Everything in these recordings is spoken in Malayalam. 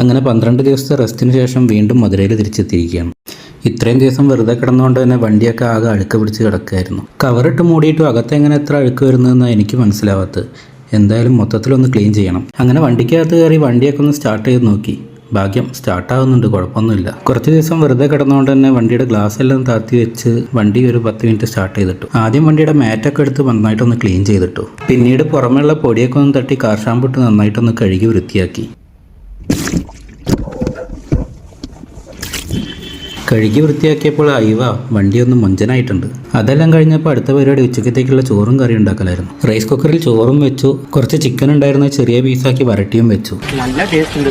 അങ്ങനെ 12 ദിവസത്തെ റെസ്റ്റിന് ശേഷം വീണ്ടും മധുരയിൽ തിരിച്ചെത്തിയിരിക്കുകയാണ്. ഇത്രയും ദിവസം വെറുതെ കിടന്നുകൊണ്ട് തന്നെ വണ്ടിയൊക്കെ ആകെ അഴുക്ക് പിടിച്ച് കിടക്കായിരുന്നു. കവറിട്ട് മൂടിയിട്ടും അകത്തെങ്ങനെ എത്ര അഴുക്ക് വരുന്നതെന്നാണ് എനിക്ക് മനസ്സിലാവാത്തത്. എന്തായാലും മൊത്തത്തിലൊന്ന് ക്ലീൻ ചെയ്യണം. അങ്ങനെ വണ്ടിക്കകത്ത് കയറി വണ്ടിയൊക്കെ ഒന്ന് സ്റ്റാർട്ട് ചെയ്ത് നോക്കി. ഭാഗ്യം സ്റ്റാർട്ടാവുന്നുണ്ട്, കുഴപ്പമൊന്നുമില്ല. കുറച്ച് ദിവസം വെറുതെ കിടന്നുകൊണ്ട് തന്നെ വണ്ടിയുടെ ഗ്ലാസ് എല്ലാം താത്തി വെച്ച് വണ്ടി ഒരു 10 മിനിറ്റ് സ്റ്റാർട്ട് ചെയ്തിട്ടു. ആദ്യം വണ്ടിയുടെ മാറ്റൊക്കെ എടുത്ത് നന്നായിട്ടൊന്ന് ക്ലീൻ ചെയ്തിട്ടു. പിന്നീട് പുറമെയുള്ള പൊടിയൊക്കെ ഒന്ന് തട്ടി കാർ ഷാമ്പു ഇട്ട് നന്നായിട്ടൊന്ന് കഴുകി വൃത്തിയാക്കി. കഴുകി വൃത്തിയാക്കിയപ്പോൾ അയവ വണ്ടിയൊന്ന് മൊഞ്ചനായിട്ടുണ്ട്. അതെല്ലാം കഴിഞ്ഞപ്പോൾ അടുത്ത പരിപാടി ഉച്ചക്കത്തേക്കുള്ള ചോറും കറിയും ഉണ്ടാക്കലായിരുന്നു. റൈസ് കുക്കറിൽ ചോറും വെച്ചു. കുറച്ച് ചിക്കൻ ഉണ്ടായിരുന്ന ചെറിയ പീസാക്കി വരട്ടിയും വെച്ചു. നല്ല ടേസ്റ്റ് ഉണ്ട്.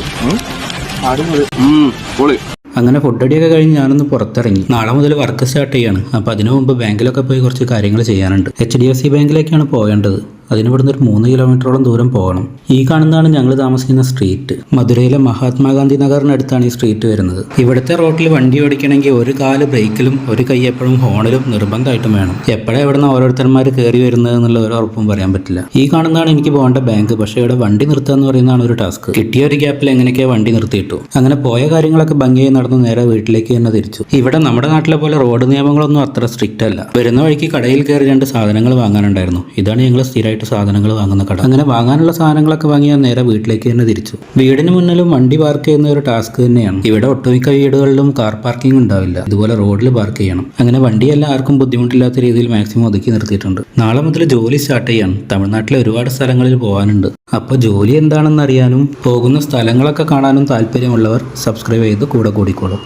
അങ്ങനെ ഫുഡടിയൊക്കെ കഴിഞ്ഞ് ഞാനൊന്ന് പുറത്തിറങ്ങി. നാളെ മുതൽ വർക്ക് സ്റ്റാർട്ട് ചെയ്യാണ്. അപ്പോൾ അതിനു മുമ്പ് ബാങ്കിലൊക്കെ പോയി കുറച്ച് കാര്യങ്ങൾ ചെയ്യാനുണ്ട്. HDFC ബാങ്കിലേക്കാണ് പോകേണ്ടത്. അതിന് ഇവിടുന്ന് ഒരു 3 കിലോമീറ്ററോളം ദൂരം പോകണം. ഈ കാണുന്നതാണ് ഞങ്ങൾ താമസിക്കുന്ന സ്ട്രീറ്റ്. മധുരയിലെ മഹാത്മാഗാന്ധി നഗറിനടുത്താണ് ഈ സ്ട്രീറ്റ് വരുന്നത്. ഇവിടുത്തെ റോഡിൽ വണ്ടി ഓടിക്കണമെങ്കിൽ ഒരു കാല് ബ്രേക്കിലും ഒരു കൈ എപ്പോഴും ഹോണിലും നിർബന്ധമായിട്ടും വേണം. എപ്പോഴാണ് എവിടുന്ന് ഓരോരുത്തന്മാർ കയറി വരുന്നത് എന്നുള്ള ഒരു ഉറപ്പും പറയാൻ പറ്റില്ല. ഈ കാണുന്നതാണ് എനിക്ക് പോകേണ്ട ബാങ്ക്. പക്ഷേ ഇവിടെ വണ്ടി നിർത്തുക എന്ന് പറയുന്നതാണ് ഒരു ടാസ്ക്. കിട്ടിയ ഒരു ഗ്യാപ്പിൽ എങ്ങനെയൊക്കെ വണ്ടി നിർത്തിയിട്ടു. അങ്ങനെ പോയ കാര്യങ്ങളൊക്കെ ഭംഗിയായി നടന്നു നേരെ വീട്ടിലേക്ക് തന്നെ തിരിച്ചു. ഇവിടെ നമ്മുടെ നാട്ടിലെ പോലെ റോഡ് നിയമങ്ങളൊന്നും അത്ര സ്ട്രിക്റ്റ് അല്ല. വരുന്ന വഴിക്ക് കടയിൽ കയറി 2 സാധനങ്ങൾ വാങ്ങാനുണ്ടായിരുന്നു. ഇതാണ് ഞങ്ങൾ സ്ഥിരമായിട്ട് സാധനങ്ങൾ വാങ്ങുന്ന കട. അങ്ങനെ വാങ്ങാനുള്ള സാധനങ്ങളൊക്കെ വാങ്ങി ഞാൻ നേരെ വീട്ടിലേക്ക് തന്നെ തിരിച്ചു. വീടിന് മുന്നിലും വണ്ടി പാർക്ക് ചെയ്യുന്ന ഒരു ടാസ്ക് തന്നെയാണ്. ഇവിടെ ഒട്ടുമിക്ക വീടുകളിലും കാർ പാർക്കിംഗ് ഉണ്ടാവില്ല. ഇതുപോലെ റോഡിൽ പാർക്ക് ചെയ്യണം. അങ്ങനെ വണ്ടിയെല്ലാം ആർക്കും ബുദ്ധിമുട്ടില്ലാത്ത രീതിയിൽ മാക്സിമം ഒതുക്കി നിർത്തിയിട്ടുണ്ട്. നാളെ മുതൽ ജോലി സ്റ്റാർട്ട് ചെയ്യാണ്. തമിഴ്നാട്ടിലെ ഒരുപാട് സ്ഥലങ്ങളിൽ പോകാനുണ്ട്. അപ്പോൾ ജോലി എന്താണെന്ന് അറിയാനും പോകുന്ന സ്ഥലങ്ങളൊക്കെ കാണാനും താല്പര്യമുള്ളവർ സബ്സ്ക്രൈബ് ചെയ്ത് കൂടെ കൂടിക്കോളും.